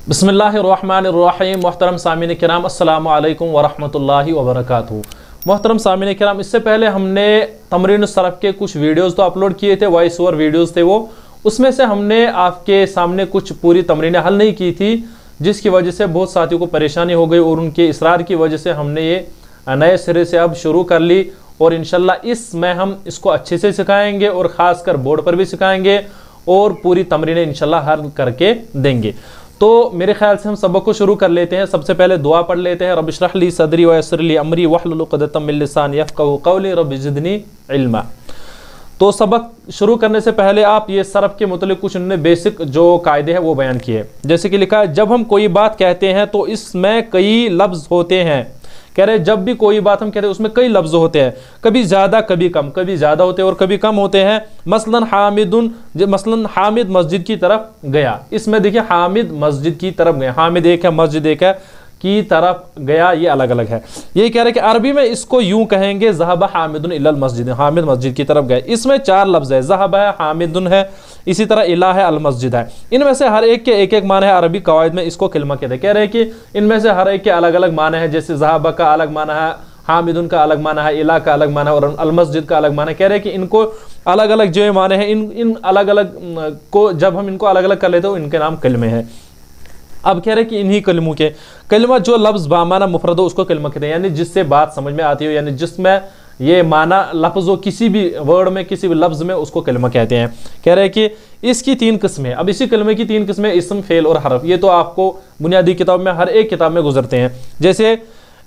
बिस्मिल्लाहिर्रहमानिर्रहीम। मोहतरम सामीन किराम, अस्सलामु अलैकुम वरहमतुल्लाहि वबरकातुहू। मोहतरम सामीन किराम, इससे पहले हमने तमरीन सरफ के कुछ वीडियोस तो अपलोड किए थे, वॉइस ओवर वीडियोस थे वो। उसमें से हमने आपके सामने कुछ पूरी तमरीनें हल नहीं की थी, जिसकी वजह से बहुत साथियों को परेशानी हो गई और उनके इसरार की वजह से हमने ये नए सिरे से अब शुरू कर ली। और इंशाल्लाह इसमें हम इसको अच्छे से सिखाएंगे और ख़ासकर बोर्ड पर भी सिखाएंगे और पूरी तमरीनें इंशाल्लाह हल करके देंगे। तो मेरे ख्याल से हम सबक को शुरू कर लेते हैं। सबसे पहले दुआ पढ़ लेते हैं। रब इश्रह ली सदरी व यस्सिर ली अमरी वहलुल उक़दतम मिन लिसानी यफ़क़हू क़ौली रब ज़िदनी इल्मा। तो सबक शुरू करने से पहले आप ये सरफ के मुतालिक कुछ उन्होंने बेसिक जो कायदे हैं वो बयान किए। जैसे कि लिखा है, जब हम कोई बात कहते हैं तो इसमें कई लफ्ज़ होते हैं। कह रहे जब भी कोई बात हम कहते हैं उसमें कई लफ्ज़ होते हैं, कभी ज़्यादा कभी कम, कभी ज़्यादा होते हैं और कभी कम होते हैं। मसलन हामिद मस्जिद की तरफ गया, इसमें देखिए हामिद मस्जिद की तरफ गया, हामिद एक है मस्जिद एक है, की तरफ गया, ये अलग अलग है। ये कह रहे कि अरबी में इसको यूं कहेंगे ज़हबा हामिदुन इलल मस्जिद, हामिद मस्जिद की तरफ गए। इसमें चार लफ्ज़ है, ज़हबा है, हामिदुन है, इसी तरह इला है, अल मस्जिद है। इनमें से हर एक के एक एक माने है। अरबी कवायद में इसको किल्मा कहते हैं। कह रहे हैं कि इनमें से हर एक के अलग अलग माने हैं। जैसे ज़हबा का अलग माना है, हामिदुन का अलग माना है, इला का अलग माना है और अल मस्जिद का अलग माना है। कह रहे हैं कि इनको अलग अलग जो माने हैं, इन अलग अलग को जब हम इनको अलग अलग कर लेते हो इनके नाम कलमे हैं। अब कह रहे हैं कि इन्हीं कलमों के कलमा जो लफ्ज़ बामाना मुफरद हो उसको कलमा कहते हैं, यानी जिससे बात समझ में आती हो, यानी जिसमें ये माना लफ्ज़ हो किसी भी वर्ड में, किसी भी लफ्ज़ में, उसको कलमा कहते हैं। कह रहे हैं कि इसकी तीन किस्में। अब इसी कलमे की तीन किस्में, इस्म, फेल और हरफ। ये तो आपको बुनियादी किताब में हर एक किताब में गुजरते हैं। जैसे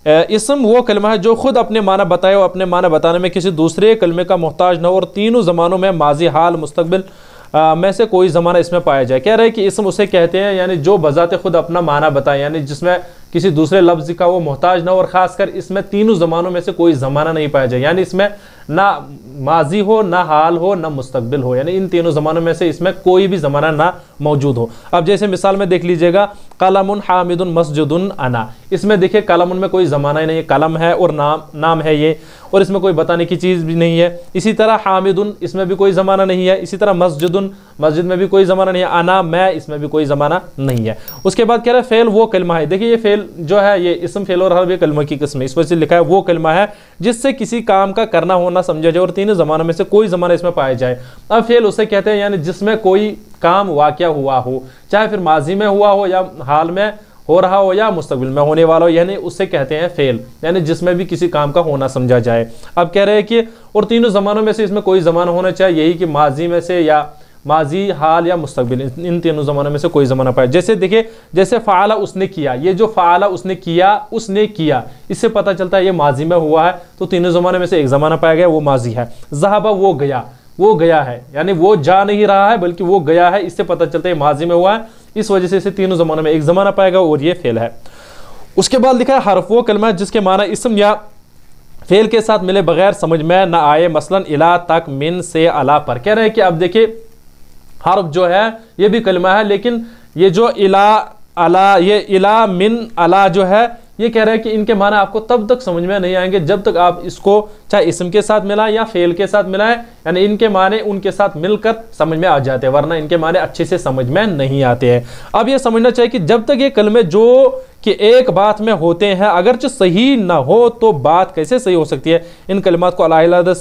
इस्म वो कलमा है जो खुद अपने माना बताए और अपने माना बताने में किसी दूसरे कलमे का मोहताज न हो और तीनों ज़मानों में माजी, हाल, मुस्तकबिल में से कोई ज़माना इसमें पाया जाए। कह रहे हैं कि इस्म उसे कहते हैं यानी जो बजाते खुद अपना माना बताए, यानी जिसमें किसी दूसरे लफ्ज़ का वो मोहताज ना हो और ख़ासकर इसमें तीनों ज़मानों में से कोई ज़माना नहीं पाया जाए, यानी इसमें ना माजी हो, ना हाल हो, ना मुस्तकबिल हो, यानी इन तीनों ज़मानों में से इसमें कोई भी ज़माना ना मौजूद हो। अब जैसे मिसाल में देख लीजिएगा, कलमुन हामिदुन मस्जिदुन अना, इसमें देखिए कलमुन में कोई ज़माना ही नहीं है, कलम है और नाम है ये, और इसमें कोई बताने की चीज़ भी नहीं है। इसी तरह हामिदुन, इसमें भी कोई ज़माना नहीं है। इसी तरह मस्जिदुन, मस्जिद में भी कोई ज़माना नहीं है। अना, मैं, इसमें भी कोई ज़माना नहीं है। उसके बाद कह रहे हैं फेल वो कलमा है। देखिए ये फेल जो है ये इस्म, फेल और हरफ, ये कलमा की किस्म है। इस वजह से लिखा है वो कलमा है जिससे किसी काम का करना होना समझा जाए और तीनों ज़मानों में से कोई ज़माना इसमें पाया जाए। अब फेल उसे कहते हैं यानी जिसमें कोई काम वाक़या हुआ हो, चाहे फिर माजी में हुआ हो या हाल में हो रहा हो या मुस्तकबिल में होने वाला हो, यानी उससे कहते हैं फेल, यानी जिसमें भी किसी काम का होना समझा जाए। अब कह रहे हैं कि और तीनों ज़मानों में से इसमें कोई ज़माना होना चाहिए, यही कि माजी में से या माजी, हाल या मुस्तकबिल, इन तीनों ज़मानों में से कोई ज़माना पाए। जैसे देखिए, जैसे फ़ाला उसने किया, ये जो फ़ाला उसने किया, इससे पता चलता है ये माजी में हुआ है, तो तीनों ज़माने में से एक ज़माना पाया गया, वो माजी है। ज़हबा वो गया है, यानी वो जा नहीं रहा है बल्कि वो गया है, इससे पता चलता है माजी में हुआ है, इस वजह से इसे तीनों ज़मानों में एक ज़माना पाएगा और ये फेल है। उसके बाद लिखा है हरफ वो कलमा जिसके माना इस्म या फेल के साथ मिले बगैर समझ में न आए, मसलन इला, तक, मिन, से, अला पर। कह रहे हैं कि अब देखिए हर्फ जो है ये भी कलमा है, लेकिन ये जो इला, अला, ये इला, मिन, अला जो है, ये कह रहे हैं कि इनके माना आपको तब तक समझ में नहीं आएंगे जब तक आप इसको चाहे इस्म के साथ मिलाएं या फेल के साथ मिलाएं, यानी इनके माने उनके साथ मिलकर समझ में आ जाते हैं, वरना इनके माने अच्छे से समझ में नहीं आते हैं। अब ये समझना चाहिए कि जब तक ये कलमे जो कि एक बात में होते हैं अगरचे सही ना हो तो बात कैसे सही हो सकती है। इन कलिमात को अलहदा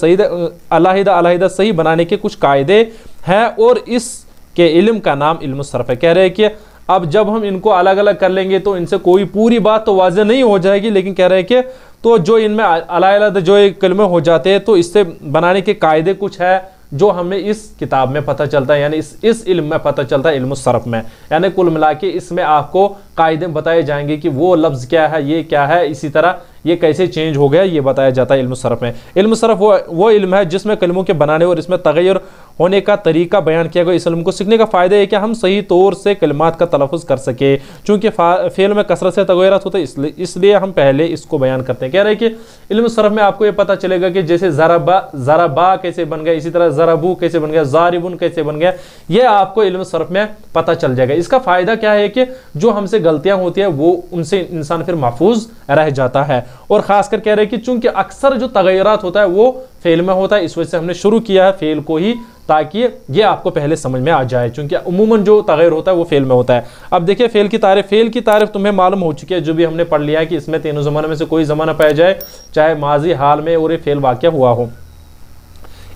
सही बनाने के कुछ कायदे हैं और इसके इल्म का नाम इल्म सरफ है। कह रहे हैं कि अब जब हम इनको अलग अलग कर लेंगे तो इनसे कोई पूरी बात तो वाज़ेह नहीं हो जाएगी, लेकिन कह रहे हैं कि तो जो इनमें अलग जो कलमे हो जाते हैं तो इससे बनाने के कायदे कुछ है जो हमें इस किताब में पता चलता है, यानी इस इल्म में पता चलता है, इल्म सरफ में। यानी कुल मिला के इसमें आपको कायदे बताए जाएंगे कि वो लफ्ज़ क्या है, ये क्या है, इसी तरह ये कैसे चेंज हो गया, ये बताया जाता है इल्म सरफ में। इल्म सरफ वो इल्म है जिसमें कलमों के बनाने और इसमें तगैर होने का तरीका बयान किया गया। इस इल्म को सीखने का फ़ायदा है कि हम सही तौर से कलिमात का तलफ़ुज़ कर सके, चूँकि फ़ेल में कसरत से तगैरात होता है, इसलिए हम पहले इसको बयान करते हैं। कह रहे हैं कि इल्म सरफ में आपको ये पता चलेगा कि जैसे ज़रबा कैसे बन गया, इसी तरह ज़रबू कैसे बन गया, ज़ारिबुन कैसे बन गया, ये आपको इल्म सरफ में पता चल जाएगा। इसका फ़ायदा क्या है कि जो हमसे गलतियाँ होती हैं वो उनसे इंसान फिर महफूज रह जाता है। और ख़ासकर कह रहे हैं कि चूँकि अक्सर जो तगैरात होता है वो फेल में होता है। इस वजह से हमने शुरू किया है फेल को ही, ताकि ये आपको पहले समझ में आ जाए, क्योंकि उमूमन जो तगैर होता है वो फेल में होता है। अब देखिए फेल की तारीफ तुम्हें मालूम हो चुकी है, जो भी हमने पढ़ लिया है कि इसमें तीनों ज़माने में से कोई ज़माना पाया जाए, चाहे माजी, हाल में और ये फेल वाक़या हुआ हो।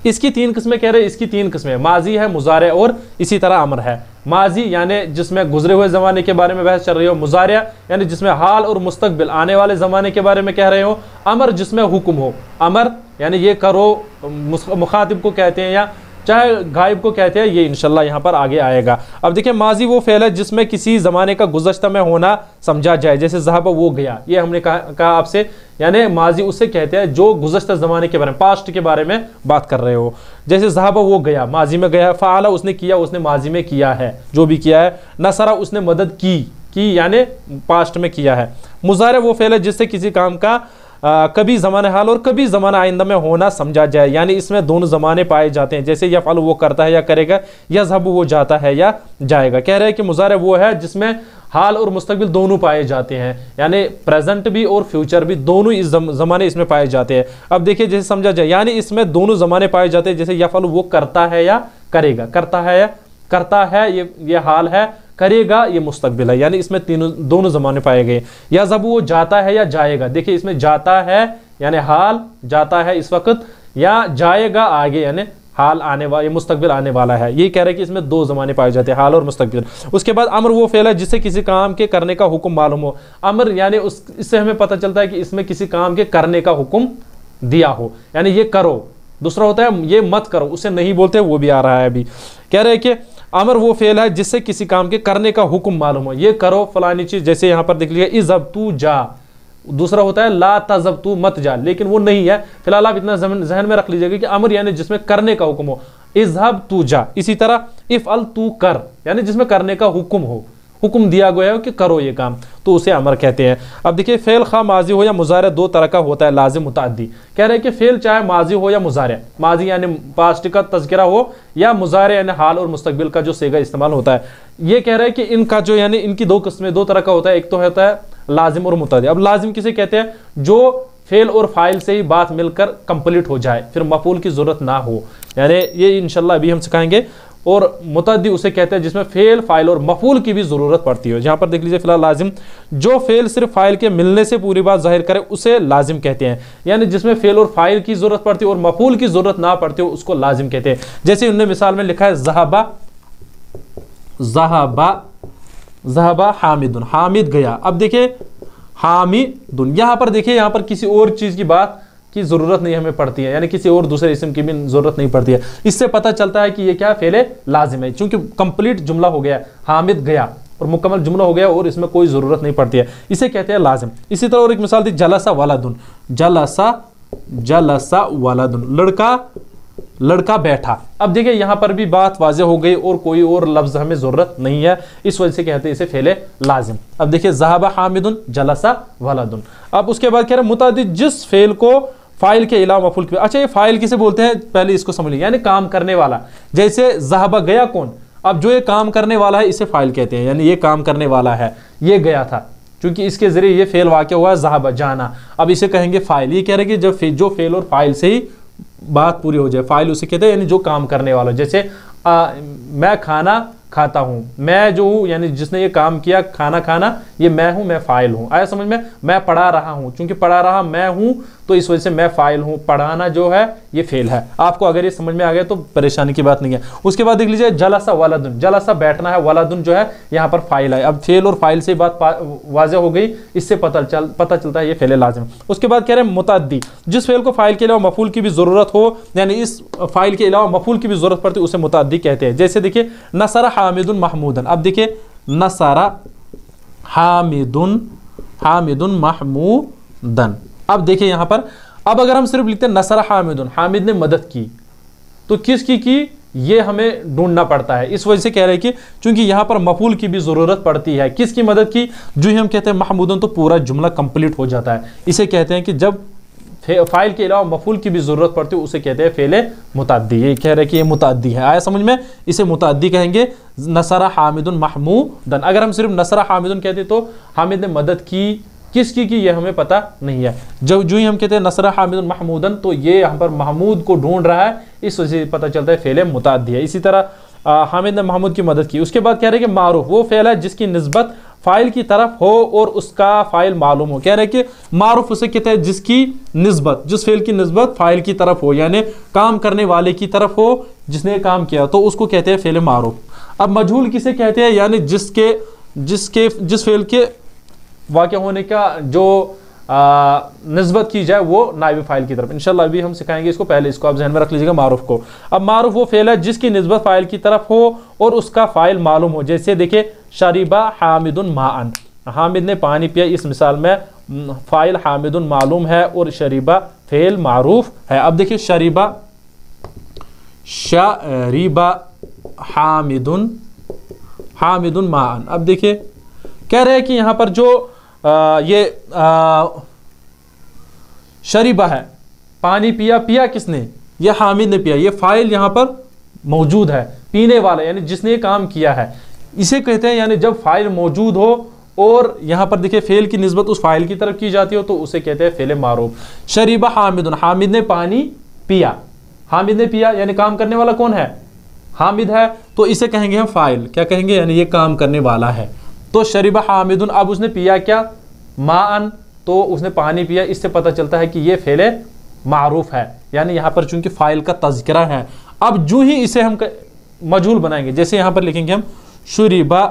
इसकी 3 किस्में कह रहे हैं, इसकी 3 किस्में माजी है, मुजारे और इसी तरह अमर है। माजी यानी जिसमें गुजरे हुए ज़माने के बारे में बहस चल रही हो, मुजारिया यानी जिसमें हाल और मुस्तकबिल आने वाले ज़माने के बारे में कह रहे हो, अमर जिसमें हुक्म हो। अमर यानी ये करो मुखातिब को कहते हैं या चाहे गायब को कहते हैं, ये इंशाल्लाह यहाँ पर आगे आएगा। अब देखिए माजी वो फ़ेल है जिसमें किसी ज़माने का गुज़श्ता में होना समझा जाए, जैसे ज़हाबा वो गया, ये हमने कहा आपसे, यानी माजी उससे कहते हैं जो गुज़श्ता ज़माने के बारे में, पास्ट के बारे में बात कर रहे हो। जैसे ज़हाबा वो गया, माजी में गया, फ़ाला उसने किया, उसने माजी में किया है जो भी किया है। नसरा उसने मदद की यानी पास्ट में किया है। मुज़ारे वो फ़ेल है जिससे किसी काम का कभी ज़माने हाल और कभी ज़माना आइंदा में होना समझा जाए, यानी इसमें दोनों ज़माने पाए जाते हैं, जैसे यफ़अल वो करता है या करेगा, या ज़हब वो जाता है या जाएगा। कह रहे हैं कि मुज़ारे वो है जिसमें हाल और मुस्तकबिल दोनों पाए जाते हैं, यानी प्रेजेंट भी और फ्यूचर भी दोनों इस ज़माने इसमें पाए जाते हैं। अब देखिए जैसे समझा जाए, यानी इसमें दोनों ज़माने पाए जाते हैं, जैसे यफ़अल वो करता है या करेगा, करता है ये हाल है, करेगा ये मुस्तकबिल है, यानी इसमें दोनों ज़माने पाए गए। या जब वो जाता है या जाएगा, देखिए इसमें जाता है यानी हाल जाता है इस वक्त, या जाएगा आगे यानी हाल आने वाला, ये मुस्तकबिल आने वाला है। ये कह रहे हैं कि इसमें 2 ज़माने पाए जाते हैं, हाल और मुस्तकबिल। उसके बाद अमर वो फ़ेल है जिससे किसी काम के करने का हुक्म मालूम हो। अमर यानी इससे हमें पता चलता है कि इसमें किसी काम के करने का हुक्म दिया हो, यानी ये करो। दूसरा होता है ये मत करो, उसे नहीं बोलते, वो भी आ रहा है अभी। कह रहे हैं कि अमर वो फेल है जिससे किसी काम के करने का हुक्म मालूम हो, ये करो फलानी चीज, जैसे यहाँ पर देख लिया इज़हब तू जा। दूसरा होता है ला तज़हब तू मत जा, लेकिन वो नहीं है। फिलहाल आप इतना जहन में रख लीजिएगा कि अमर यानी जिसमें करने का हुक्म हो, इज़हब तू जा। इसी तरह इफ़अल तू कर, यानी जिसमें करने का हुक्म हो, हुक्म दिया गया हो कि करो ये काम, तो उसे अमर कहते हैं। अब देखिए फेल खा माजी हो या मुजारे 2 तरह का होता है, लाजिम मुतअद्दी। कह रहे हैं कि फेल चाहे माजी हो या मुजारे, माजी यानी पास्ट का तज़किरा हो, या मुजारे यानी हाल और मुस्तकबिल का जो सेगा इस्तेमाल होता है। ये कह रहे हैं कि इनका जो यानी इनकी 2 किस्में 2 तरह का होता है। एक तो होता है लाजिम और मुतअद्दी। अब लाजिम किसे कहते हैं? जो फेल और फाइल से ही बात मिलकर कंप्लीट हो जाए, फिर मफूल की जरूरत ना हो, यानी ये इंशाल्लाह अभी हम सिखाएंगे। और मुतअद्दी उसे कहते हैं जिसमें फेल, फाइल और मफूल की भी जरूरत पड़ती है। यहाँ पर देख लीजिए फिलहाल लाजिम, जो फेल सिर्फ फाइल के मिलने से पूरी बात जाहिर करे उसे लाजिम कहते हैं, यानी जिसमें फेल और फाइल की जरूरत पड़ती है और मफूल की जरूरत ना पड़ती हो उसको लाजिम कहते हैं। जैसे उन्होंने मिसाल में लिखा है ज़हबा हामिदुन, हामिद गया। अब देखिए हामिदुन, यहाँ पर देखिए यहाँ पर किसी और चीज की बात की जरूरत नहीं हमें पड़ती है, यानी किसी और दूसरे इस्म की भी जरूरत नहीं पड़ती है। इससे पता चलता है कि ये क्या फेले लाजिम है, क्योंकि कंप्लीट जुमला हो गया, हामिद गया और मुकम्मल जुमला हो गया और इसमें कोई जरूरत नहीं पड़ती है, इसे कहते हैं लाजिम। इसी तरह और एक मिसाल दी जलसा वालदुन, जलसा वालदुन, लड़का बैठा। अब देखिए यहां पर भी बात वाज़ेह हो गई और कोई और लफ्ज हमें जरूरत नहीं है, इस वजह से कहते हैं इसे फेले लाजिम। अब देखिए ज़हबा हामिदुन जलसा वलदुन। अब उसके बाद कह रहे हैं मुतअद्दी, जिस फेल को फाइल के अलावा मफूल के। अच्छा ये फाइल किसे बोलते हैं पहले इसको समझ लीजिए, यानी काम करने वाला। जैसे ज़हबा गया कौन, अब जो ये काम करने वाला है इसे फाइल कहते हैं, यानी ये काम करने वाला है, ये गया था, क्योंकि इसके जरिए ये फेल वाक़या हुआ ज़हबा जाना, अब इसे कहेंगे फाइल। ये कह रहे हैं कि जब जो फेल और फाइल से ही बात पूरी हो जाए, फाइल उसे कहते हैं यानी जो काम करने वाला। जैसे मैं खाना खाता हूं, मैं जो हूं यानी जिसने ये काम किया खाना खाना, ये मैं हूं, मैं फाइल हूं। आया समझ में? मैं पढ़ा रहा हूं, क्योंकि पढ़ा रहा मैं हूं तो इस वजह से मैं फाइल हूं, पढ़ाना जो है ये फेल है। आपको अगर ये समझ में आ गया तो परेशानी की बात नहीं है। उसके बाद देख लीजिए जलसा वलदुन, जलसा बैठना है, वलदुन जो है यहाँ पर फाइल है। अब फेल और फाइल से बात वाज़ेह हो गई, इससे पता चलता है ये फेल लाजिम। उसके बाद कह रहे हैं मुतअद्दी, जिस फेल को फाइल के अलावा मफूल की भी जरूरत हो, यानी इस फाइल के अलावा मफूल की भी जरूरत पड़ती है, उसे मुतअद्दी कहते हैं। जैसे देखिए नसरा हामिदुन महमूदन, अब देखिए नसरा हामिदुन महमूदन। अब देखिए यहां पर, अब अगर हम सिर्फ लिखते हैं नसरा हामिदुन, हामिद ने मदद की, तो किसकी की ये हमें ढूंढना पड़ता है। इस वजह से कह रहे हैं कि चूंकि यहां पर मफूल की भी जरूरत पड़ती है, किसकी मदद की, जो ही हम कहते हैं महमूदन तो पूरा जुमला कंप्लीट हो जाता है। इसे कहते हैं कि जब फाइल के अलावा मफूल की भी जरूरत पड़ती है उसे कहते हैं फेले मुतअद्दी। ये कह रहे हैं कि ये मुतअद्दी है, आया समझ में? इसे मुतअद्दी कहेंगे नसरा हामिदुन महमूदन। अगर हम सिर्फ नसरा हामिदुन कहते तो हामिद ने मदद की किसकी की ये हमें पता नहीं है। जब जो ही हम कहते हैं नसरा हामिदुन महमूदन, तो ये यहाँ पर महमूद को ढूंढ रहा है, इस वजह से पता चलता है फेल मुताद्दी है। इसी तरह हामिद ने महमूद की मदद की। उसके बाद कह रहे हैं कि मारूफ वो फेल है जिसकी निस्बत फाइल की तरफ हो और उसका फाइल मालूम हो। कह रहे हैं कि मारूफ उसे कहते हैं जिसकी निस्बत, जिस फेल की निस्बत फाइल की तरफ हो, यानी काम करने वाले की तरफ हो, जिसने काम किया, तो उसको कहते हैं फेल मारूफ। अब मजहूल किसे कहते हैं, यानी जिस फेल के वाक़या होने का जो निस्बत की जाए वो नाइब फाइल की तरफ। इंशाल्लाह अभी हम सिखाएंगे इसको, पहले इसको आप ज़हन में रख लीजिएगा मारूफ को। अब मारूफ वो फेल है जिसकी निस्बत फाइल की तरफ हो और उसका फाइल मालूम हो। जैसे देखिए शरीबा हामिदुन माअन, हामिद ने पानी पिया, इस मिसाल में फाइल हामिदुन मालूम है और शरीबा फेल मारूफ है। अब देखिए शरीबा हामिदुन माअन। अब देखिए कह रहे हैं कि यहां पर जो शरीबा है, पानी पिया, पिया किसने, ये हामिद ने पिया, ये फाइल यहां पर मौजूद है, पीने वाला यानी जिसने काम किया है, इसे कहते हैं। यानी जब फाइल मौजूद हो और यहां पर देखिए फेल की निस्बत उस फाइल की तरफ की जाती हो तो उसे कहते हैं फेल मारूफ। शरीबा हामिदुन, हामिद ने पानी पिया, हामिद ने पिया यानी काम करने वाला कौन है, हामिद है, तो इसे कहेंगे हम फाइल, क्या कहेंगे, यानी ये काम करने वाला है। तो शरीबा हामिदुन, अब उसने पिया क्या, माअन, तो उसने पानी पिया, इससे पता चलता है कि ये फेले मारूफ है, यानी यहाँ पर चूंकि फाइल का तज़किरा है। अब जो ही इसे हम मजहूल बनाएंगे, जैसे यहाँ पर लिखेंगे हम शुरिबा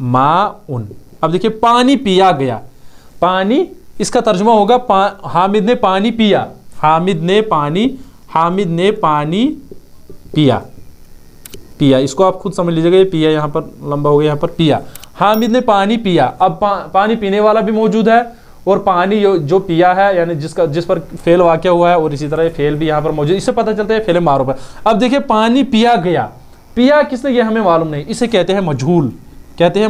माउन। अब देखिए पानी पिया गया, पानी इसका तर्जुमा होगा हामिद ने पानी पिया, हामिद ने पानी पिया, इसको आप खुद समझ लीजिएगा, ये पिया यहाँ पर लंबा हो गया, यहाँ पर पिया, हामिद ने पानी पिया। अब पानी पीने वाला भी मौजूद है और पानी जो पिया है यानी जिस पर फेल वाक़या हुआ है, और इसी तरह फेल भी यहाँ पर मौजूद, इससे पता चलता है फेल मारूफ है। अब देखिए पानी पिया गया, पिया किसने ये हमें मालूम नहीं, इसे कहते हैं मजहूल, कहते हैं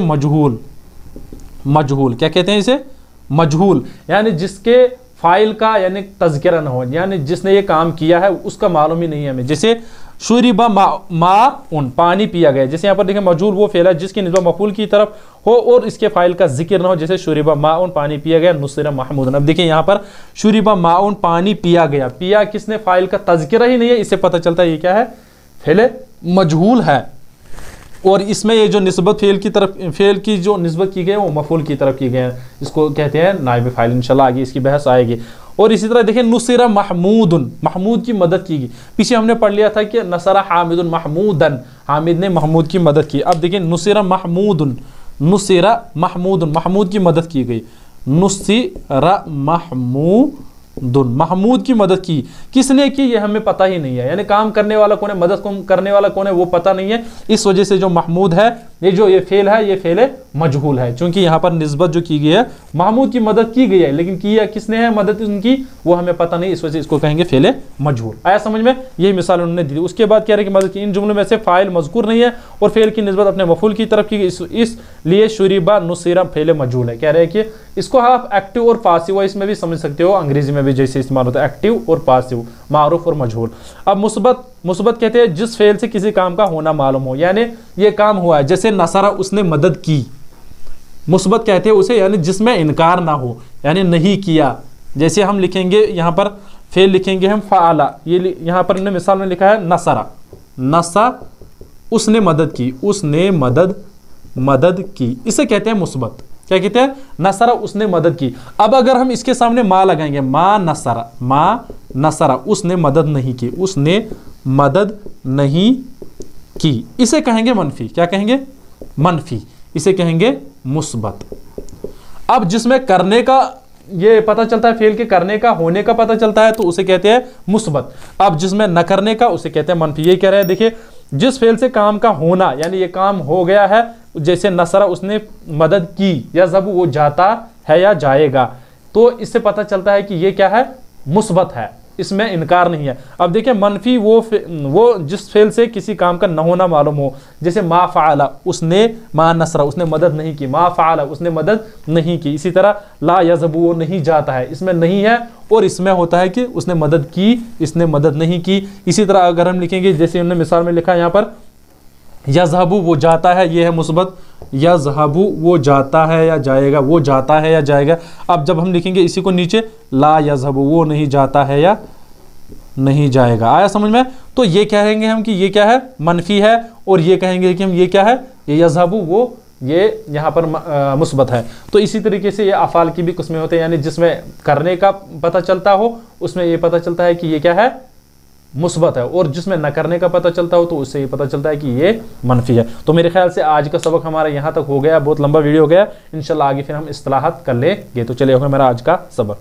मजहूल। क्या कहते हैं इसे, मजहूल, यानी जिसके फाइल का यानी तज़किरा न हो, यानी जिसने ये काम किया है उसका मालूम ही नहीं है हमें। जैसे शुरिबा माउन, पानी पिया गया, जैसे यहाँ पर देखें मजहूल वो फेल है जिसकी निस्बत मफूल की तरफ हो और इसके फाइल का जिक्र न हो। जैसे शुरिबा माउन, पानी पिया गया, नुसिरा महमूदन। अब देखिए यहाँ पर शुरिबा माउन, पानी पिया गया, पिया किसने, फाइल का तज़किरा ही नहीं है, इससे पता चलता है ये क्या है, फेल मजहूल है। और इसमें ये जो निस्बत फेल की जो निस्बत की गई है वो मफूल की तरफ की गई है, इसको कहते हैं नाइब फाइल। इंशाल्लाह आगे इसकी बहस आएगी। और इसी तरह देखिए नुसिरा महमूदन, महमूद की मदद की गई, पीछे हमने पढ़ लिया था कि नसरा हामिदुन महमूदन, हामिद ने महमूद की मदद की। अब देखिए नुसिरा महमूदन, महमूद की मदद की गई, नुसिरा महमूद की मदद की, किसने की ये हमें पता ही नहीं है, यानी काम करने वाला कौन है, मदद करने वाला कौन है वो पता नहीं है। इस वजह से जो महमूद है, ये फेल है, ये फेल मजहूल है, क्योंकि यहाँ पर निस्बत जो की गई है, महमूद की मदद की गई है, लेकिन किया किसने है मदद उनकी वो हमें पता नहीं, इस वजह से इसको कहेंगे फेल मजहूल। आया समझ में, यही मिसाल उन्होंने दी। उसके बाद कह रहे कि मदद की, इन जुमलों में से फाइल मजकूर नहीं है और फेल की निस्बत अपने मफूल की तरफ की गई, इसलिए शुरिबा नुसिरा फेल मजहूल है। कह रहे हैं कि इसको आप एक्टिव और पासिव वॉइस में भी समझ सकते हो, अंग्रेजी में भी जैसे इस्तेमाल होता है एक्टिव और पासिव, मारूफ और मजहूल। अब मुस्बत कहते हैं जिस फेल से किसी काम का होना मालूम हो, यानी ये काम हुआ है, जैसे नसरा उसने मदद की, मुस्बत कहते हैं उसे, यानी जिसमें इनकार ना हो, यानी नहीं किया। जैसे हम लिखेंगे यहाँ पर फेल लिखेंगे हम फ़अला, ये यहाँ पर इन्होंने मिसाल में लिखा है नसरा, उसने मदद की, उसने मदद की, इसे कहते हैं मुस्बत। क्या कहते हैं, नसरा उसने मदद की। अब अगर हम इसके सामने मा लगाएंगे, मा नसरा, उसने मदद नहीं की, उसने मदद नहीं की, इसे कहेंगे मनफी। क्या कहेंगे, मनफी, इसे कहेंगे मुस्बत। अब जिसमें करने का ये पता चलता है, फेल के करने का होने का पता चलता है, तो उसे कहते हैं मुस्बत। अब जिसमें न करने का उसे कहते हैं मनफी। ये कह रहे हैं देखिए जिस फेल से काम का होना, यानी ये काम हो गया है, जैसे नसरा उसने मदद की, या जब वो जाता है या जाएगा, तो इससे पता चलता है कि ये क्या है, मुस्बत है, इसमें इनकार नहीं है। अब देखिए मनफी वो जिस फेल से किसी काम का न होना मालूम हो, जैसे मा फ़अला, उसने मा नसरा, उसने मदद नहीं की, मा फ़अला, उसने मदद नहीं की। इसी तरह ला यज़हबु, वो नहीं जाता है, इसमें नहीं है और इसमें होता है कि उसने मदद की, इसने मदद नहीं की। इसी तरह अगर हम लिखेंगे, जैसे उन्होंने मिसाल में लिखा है यहाँ पर यज़हबु, वो जाता है, ये है मुस्बत, यज़हबु वो जाता है या जाएगा, वो जाता है या जाएगा। अब जब हम लिखेंगे इसी को नीचे, ला यज़हबु वो नहीं जाता है या नहीं जाएगा। आया समझ में? तो ये कहेंगे हम कि ये क्या है, मनफी है, और ये कहेंगे कि हम ये क्या है, ये यज़हबु वो ये यहाँ पर मुस्बत है। तो इसी तरीके से ये अफ़ाल की भी किस्में होते हैं, यानी जिसमें करने का पता चलता हो उसमें ये पता चलता है कि ये क्या है, मुस्बत है, और जिसमें न करने का पता चलता हो तो उससे ये पता चलता है कि ये मनफी है। तो मेरे ख्याल से आज का सबक हमारा यहाँ तक हो गया, बहुत लंबा वीडियो हो गया। इंशाल्लाह आगे फिर हम इस्तिलाहात कर लेंगे। तो चलिए हो गया मेरा आज का सबक।